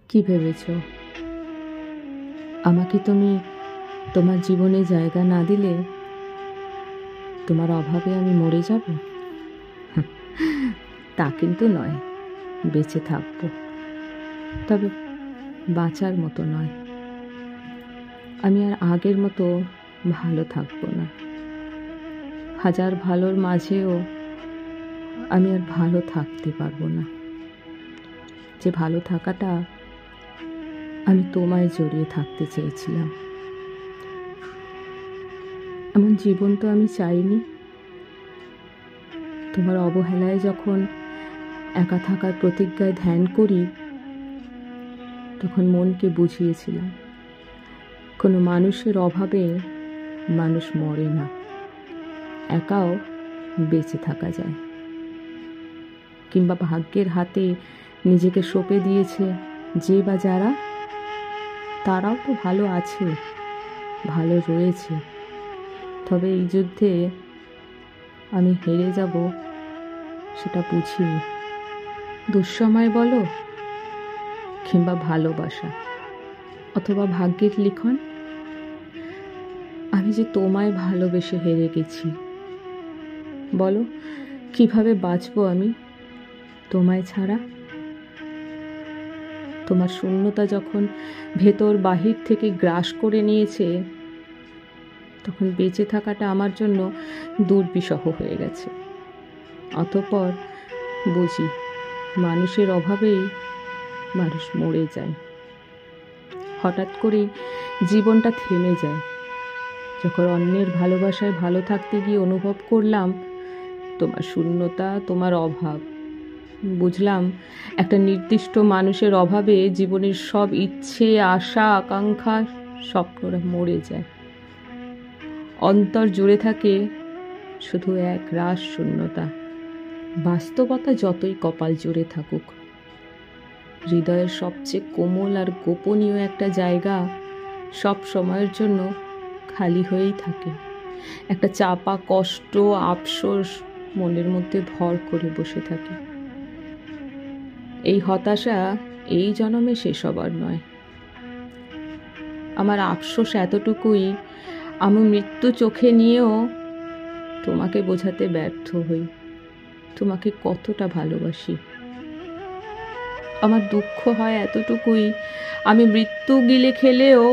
কি ভেবেছ আমাকে তুমি তোমার জীবনে জায়গা না দিলে তোমার অভাবে আমি মরে যাব? তা কিন্তু নয়, বেঁচে থাকব, তবে বাঁচার মতো নয়। আমি আর আগের মতো ভালো থাকবো না। হাজার ভালোর মাঝেও আমি আর ভালো থাকতে পারবো না। যে ভালো থাকাটা আমি তোমায় জড়িয়ে থাকতে চেয়েছিলাম, এমন জীবন তো আমি চাইনি। তোমার অবহেলায় যখন একা থাকার প্রতিজ্ঞায় ধ্যান করি, তখন মনকে বুঝিয়েছিলাম কোনো মানুষের অভাবে মানুষ মরে না, একাও বেঁচে থাকা যায়। কিংবা ভাগ্যের হাতে নিজেকে সঁপে দিয়েছে যে বা যারা, তারাও তো ভালো আছে, ভালো রয়েছে। তবে এই যুদ্ধে আমি হেরে যাব সেটা বুঝিনি। দুঃসময় বলো, কিংবা ভালোবাসা, অথবা ভাগ্যের লিখন, আমি যে তোমায় ভালোবেসে হেরে গেছি। বলো, কিভাবে বাঁচবো আমি তোমায় ছাড়া? তোমার শূন্যতা যখন ভেতর বাহির থেকে গ্রাস করে নিয়েছে, তখন বেঁচে থাকাটা আমার জন্য দুর্বিষহ হয়ে গেছে। অতঃপর বুঝি মানুষের অভাবেই মানুষ মরে যায়। হঠাৎ করেই জীবনটা থেমে যায়। যখন অন্যের ভালোবাসায় ভালো থাকতে গিয়ে অনুভব করলাম তোমার শূন্যতা, তোমার অভাব, বুঝলাম একটা নির্দিষ্ট মানুষের অভাবে জীবনের সব ইচ্ছে, আশা, আকাঙ্ক্ষা, স্বপ্নরা মরে যায়। অন্তর জুড়ে থাকে শুধু এক রাস শূন্যতা। বাস্তবতা যতই কপাল জুড়ে থাকুক, হৃদয়ের সবচেয়ে কোমল আর গোপনীয় একটা জায়গা সব সময়ের জন্য খালি হয়েই থাকে। একটা চাপা কষ্ট, আফসোস মনের মধ্যে ভর করে বসে থাকে। এই হতাশা এই জন্মে শেষ হবার নয়। আমার আফসোস এতটুকুই, আমি মৃত্যু চোখে নিয়েও তোমাকে বোঝাতে ব্যর্থ হই তোমাকে কতটা ভালোবাসি। আমার দুঃখ হয় এতটুকুই, আমি মৃত্যু গিলে খেলেও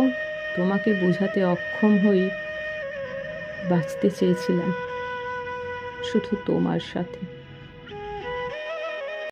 তোমাকে বোঝাতে অক্ষম হই বাঁচতে চেয়েছিলাম শুধু তোমার সাথে।